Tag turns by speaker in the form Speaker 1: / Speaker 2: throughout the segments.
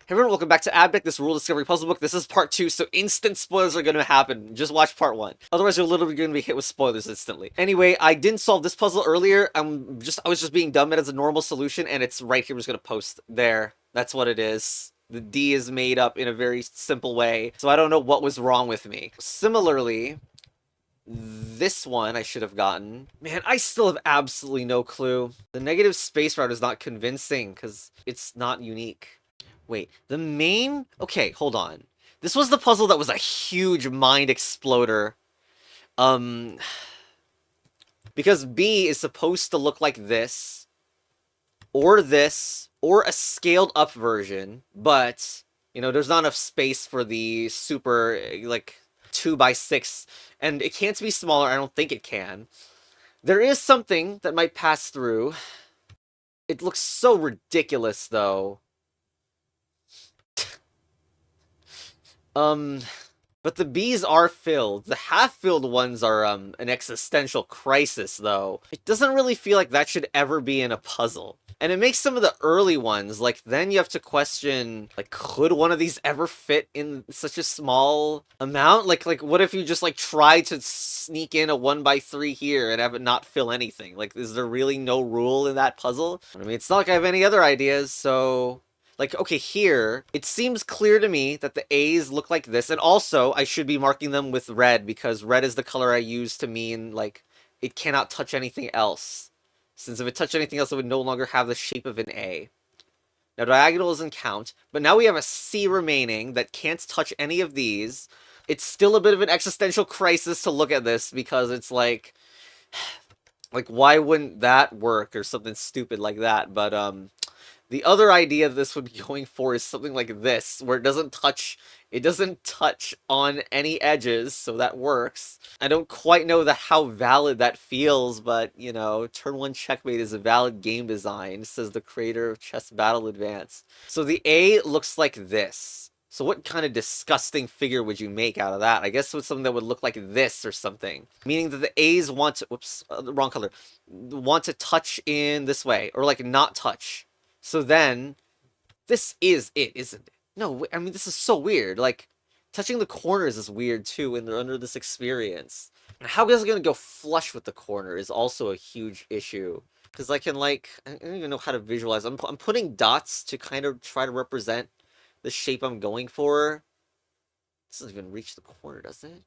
Speaker 1: Hey everyone, welcome back to ABDEC, this rule discovery puzzle book. This is part 2, so instant spoilers are going to happen. Just watch part 1. Otherwise, you're literally going to be hit with spoilers instantly. Anyway, I didn't solve this puzzle earlier. I was just being dumb. It has a normal solution, and it's right here. I'm just going to post there. That's what it is. The D is made up in a very simple way, so I don't know what was wrong with me. Similarly, this one I should have gotten. Man, I still have absolutely no clue. The negative space route is not convincing, because it's not unique. Wait, the main... Okay, hold on. This was the puzzle that was a huge mind exploder. Because B is supposed to look like this, or a scaled up version, but, you know, there's not enough space for the super, like, 2x6, and it can't be smaller. I don't think it can. There is something that might pass through. It looks so ridiculous, though. But the B's are filled. The half-filled ones are, an existential crisis, though. It doesn't really feel like that should ever be in a puzzle. And it makes some of the early ones, like, then you have to question, like, could one of these ever fit in such a small amount? Like, what if you just, like, try to sneak in a 1x3 here and have it not fill anything? Like, is there really no rule in that puzzle? I mean, it's not like I have any other ideas, so... Like, okay, here, it seems clear to me that the A's look like this, and also, I should be marking them with red, because red is the color I use to mean, like, it cannot touch anything else. Since if it touched anything else, it would no longer have the shape of an A. Now, diagonal doesn't count, but now we have a C remaining that can't touch any of these. It's still a bit of an existential crisis to look at this, because it's like, why wouldn't that work, or something stupid like that, but, the other idea this would be going for is something like this, where it doesn't touch on any edges, so that works. I don't quite know how valid that feels, but, you know, turn 1 checkmate is a valid game design, says the creator of Chess Battle Advanced. So the A looks like this. So what kind of disgusting figure would you make out of that? I guess it's something that would look like this or something. Meaning that the A's want to, whoops, the wrong color, want to touch in this way, or like not touch. So then, this is it, isn't it? No, I mean, this is so weird. Like, touching the corners is weird, too, when they're under this experience. And how is it going to go flush with the corner is also a huge issue. Because I can, like, I don't even know how to visualize. I'm putting dots to kind of try to represent the shape I'm going for. This doesn't even reach the corner, does it?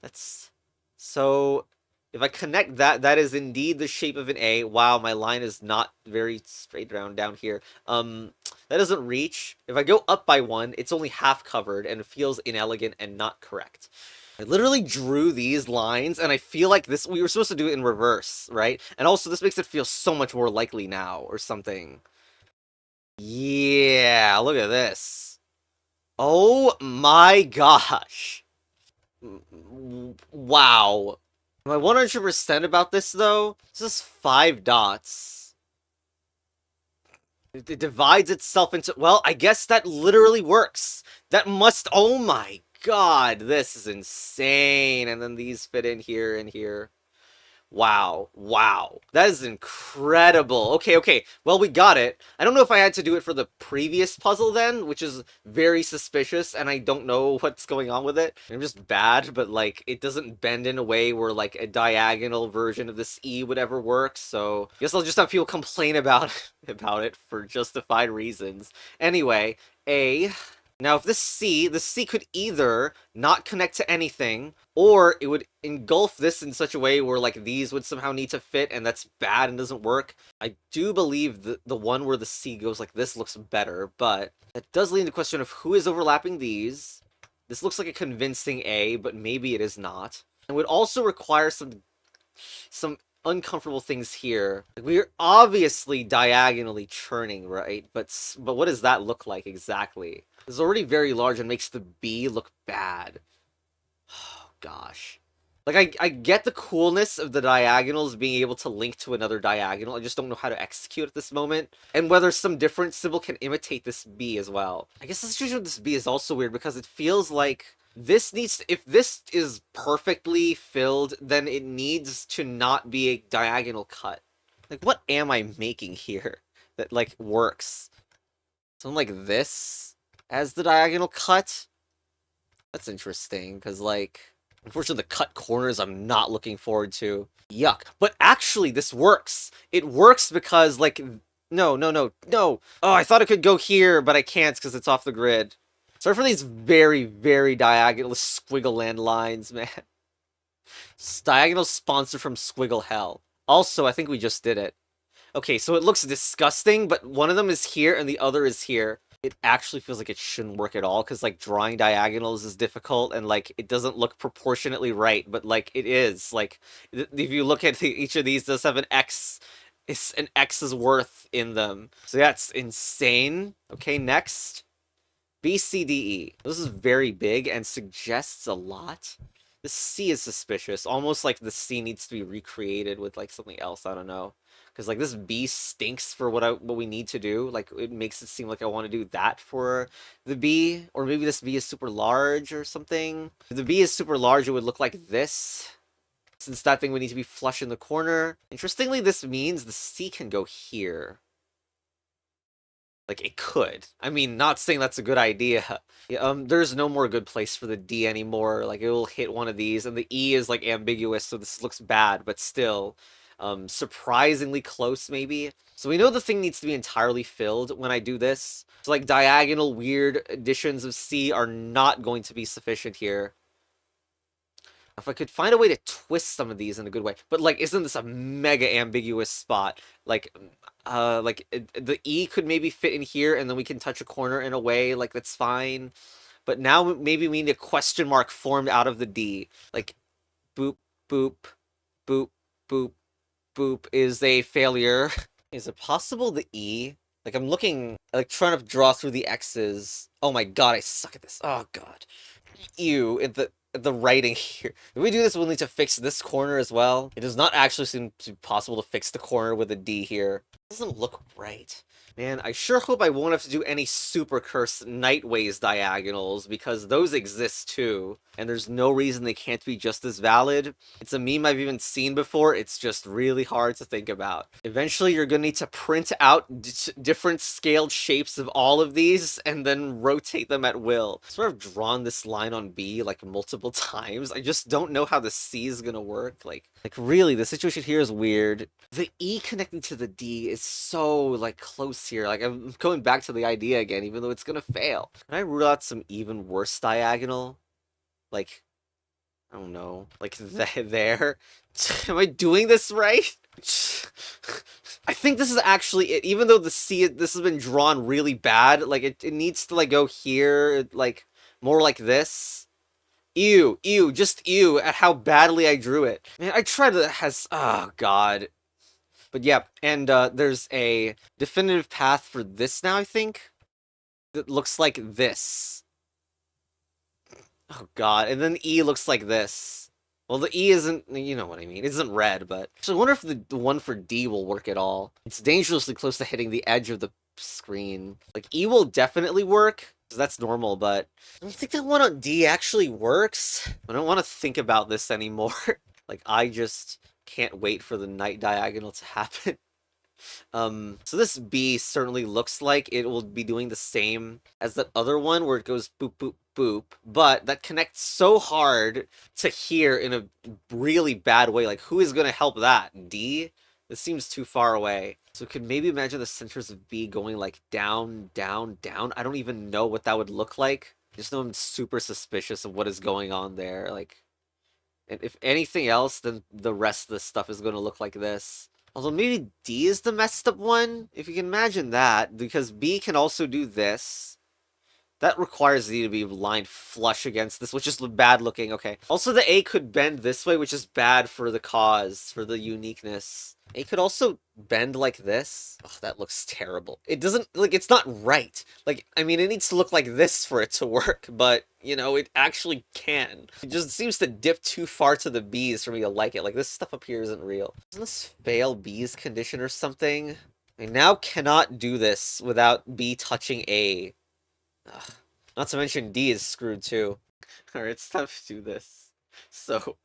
Speaker 1: That's... So... If I connect that, that is indeed the shape of an A. Wow, my line is not very straight down here. That doesn't reach. If I go up by 1, it's only half covered, and it feels inelegant and not correct. I literally drew these lines, and I feel like this, we were supposed to do it in reverse, right? And also, this makes it feel so much more likely now, or something. Yeah, look at this. Oh my gosh. Wow. Am I 100% about this, though? This is 5 dots. It divides itself into... Well, I guess that literally works. That must... Oh my god, this is insane. And then these fit in here and here. Wow. Wow. That is incredible. Okay. Well, we got it. I don't know if I had to do it for the previous puzzle then, which is very suspicious, and I don't know what's going on with it. I'm just bad, but, like, it doesn't bend in a way where, like, a diagonal version of this E would ever work, so I guess I'll just have people complain about it for justified reasons. Anyway, A... Now, if the C could either not connect to anything, or it would engulf this in such a way where, like, these would somehow need to fit, and that's bad and doesn't work. I do believe the one where the C goes like this looks better, but that does lead to the question of who is overlapping these. This looks like a convincing A, but maybe it is not. And would also require some uncomfortable things here. We're obviously diagonally churning, right? But what does that look like exactly? It's already very large and makes the B look bad. Oh, gosh. Like, I get the coolness of the diagonals being able to link to another diagonal. I just don't know how to execute at this moment. And whether some different symbol can imitate this B as well. I guess the situation with this B is also weird because it feels like this needs to, if this is perfectly filled, then it needs to not be a diagonal cut. Like, what am I making here that, like, works? something like this as the diagonal cut. That's interesting, because, like, unfortunately, the cut corners I'm not looking forward to. Yuck. But actually, this works. It works because, like, no, no, no, no. Oh, I thought it could go here, but I can't because it's off the grid. Sorry for these very, very diagonal squiggle land lines, man. Diagonal sponsor from Squiggle Hell. Also, I think we just did it. Okay, so it looks disgusting, but one of them is here and the other is here. It actually feels like it shouldn't work at all, because, like, drawing diagonals is difficult, and, like, it doesn't look proportionately right, but, like, it is. Like, if you look at each of these, does have an X. It's an X's worth in them. So that's insane. Okay, next. B, C, D, E. This is very big and suggests a lot. The C is suspicious. Almost like the C needs to be recreated with, like, something else. I don't know. Because, like, this B stinks for what we need to do. Like, it makes it seem like I want to do that for the B. Or maybe this B is super large or something. If the B is super large, it would look like this. Since that thing would need to be flush in the corner. Interestingly, this means the C can go here. Like, it could. I mean, not saying that's a good idea. Yeah, there's no more good place for the D anymore. Like, it will hit one of these, and the E is, like, ambiguous, so this looks bad, but still, surprisingly close, maybe. So we know the thing needs to be entirely filled when I do this. So, like, diagonal weird additions of C are not going to be sufficient here. If I could find a way to twist some of these in a good way. But, like, isn't this a mega ambiguous spot? Like, the E could maybe fit in here, and then we can touch a corner in a way, like, that's fine. But now maybe we need a question mark formed out of the D. Like, boop, boop, boop, boop, boop is a failure. Is it possible the E? Like, I'm looking, like, trying to draw through the X's. Oh my god, I suck at this. Oh god. Ew, the writing here. If we do this, we'll need to fix this corner as well. It does not actually seem to be possible to fix the corner with a D here. It doesn't look right. Man, I sure hope I won't have to do any super cursed Nightways diagonals, because those exist too, and there's no reason they can't be just as valid. It's a meme I've even seen before, it's just really hard to think about. Eventually, you're gonna need to print out different scaled shapes of all of these, and then rotate them at will. Sort of drawn this line on B, like, multiple times. I just don't know how the C is gonna work. Like really, the situation here is weird. The E connecting to the D is so, like, close here. Like, I'm going back to the idea again, even though it's gonna fail. Can I rule out some even worse diagonal? Like, I don't know. Like, there? Am I doing this right? I think this is actually it. Even though this has been drawn really bad, like, it needs to, like, go here, like, more like this. Ew, ew, just ew at how badly I drew it. Man, I tried to oh god. But yeah, and there's a definitive path for this now, I think. That looks like this. Oh god, and then E looks like this. Well, the E isn't, you know what I mean, it isn't red, but... So I wonder if the one for D will work at all. It's dangerously close to hitting the edge of the screen. Like, E will definitely work, because that's normal, but... I don't think that one on D actually works. I don't want to think about this anymore. Like, I just can't wait for the night diagonal to happen. So this B certainly looks like it will be doing the same as that other one where it goes boop, boop, boop, but that connects so hard to here in a really bad way. Like, who is going to help that? D? This seems too far away. So could maybe imagine the centers of B going, like, down, down, down. I don't even know what that would look like. I just know I'm super suspicious of what is going on there. Like, and if anything else, then the rest of the stuff is going to look like this. Although maybe D is the messed up one, if you can imagine that, because B can also do this. That requires D to be lined flush against this, which is bad looking, okay. Also, the A could bend this way, which is bad for the cause, for the uniqueness. A could also bend like this. Oh, that looks terrible. It doesn't, like, it's not right. Like, I mean, it needs to look like this for it to work, but, you know, it actually can. It just seems to dip too far to the B's for me to like it. Like, this stuff up here isn't real. Doesn't this fail B's condition or something? I now cannot do this without B touching A. Ugh. Not to mention D is screwed too. Alright, it's time to do this. So,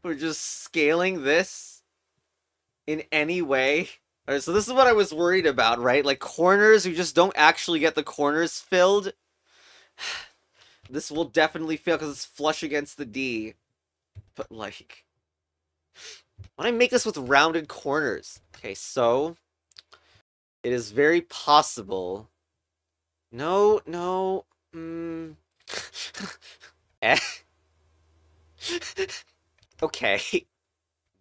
Speaker 1: we're just scaling this in any way. Alright, so this is what I was worried about, right? Like, corners, you just don't actually get the corners filled. This will definitely fail because it's flush against the D. But, like... Why don't I make this with rounded corners? Okay, so... It is very possible... No, no... Eh? Okay.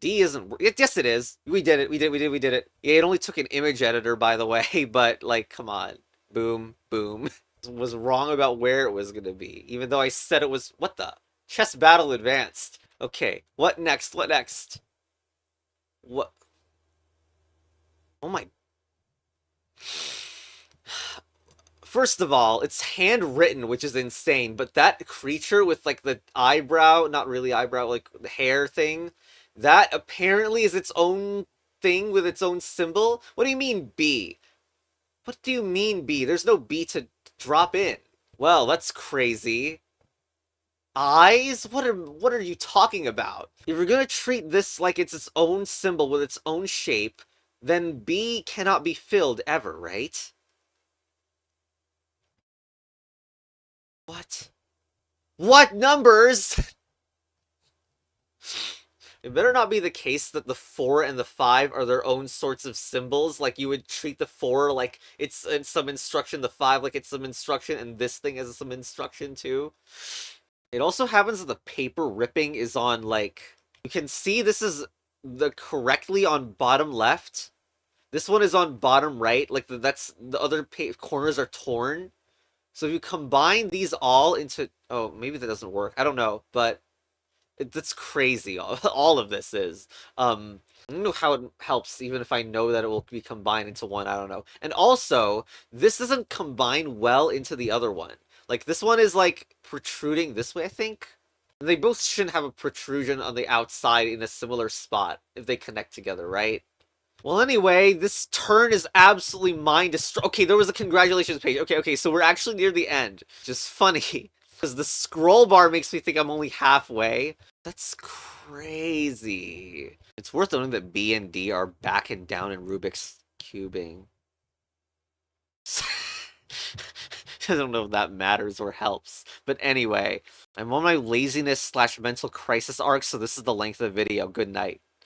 Speaker 1: D isn't... Yes, it is. We did it. We did it. Yeah, it only took an image editor, by the way, but, like, come on. Boom, boom. Was wrong about where it was gonna be, even though I said it was... What the? Chess battle advanced. Okay, what next? What next? What? Oh my... First of all, it's handwritten, which is insane, but that creature with, like, the eyebrow, not really eyebrow, like, the hair thing, that apparently is its own thing with its own symbol? What do you mean, B? What do you mean, B? There's no B to drop in. Well, that's crazy. Eyes? What are you talking about? If you're gonna treat this like it's its own symbol with its own shape, then B cannot be filled ever, right? What? What numbers? It better not be the case that the 4 and the 5 are their own sorts of symbols. Like, you would treat the 4 like it's some instruction, the 5 like it's some instruction, and this thing has some instruction too. It also happens that the paper ripping is on, like... You can see this is the correctly on bottom left. This one is on bottom right. Like, that's... The other corners are torn. So if you combine these all into... Oh, maybe that doesn't work. I don't know, but... That's crazy. All of this is. I don't know how it helps, even if I know that it will be combined into one. I don't know. And also, this doesn't combine well into the other one. Like, this one is, like, protruding this way, I think? They both shouldn't have a protrusion on the outside in a similar spot if they connect together, right? Well, anyway, this turn is absolutely mind-destroying. Okay, there was a congratulations page. Okay, so we're actually near the end. Just funny. Because the scroll bar makes me think I'm only halfway. That's crazy. It's worth noting that B and D are back and down in Rubik's cubing. I don't know if that matters or helps. But anyway, I'm on my laziness / mental crisis arc, so this is the length of the video. Good night.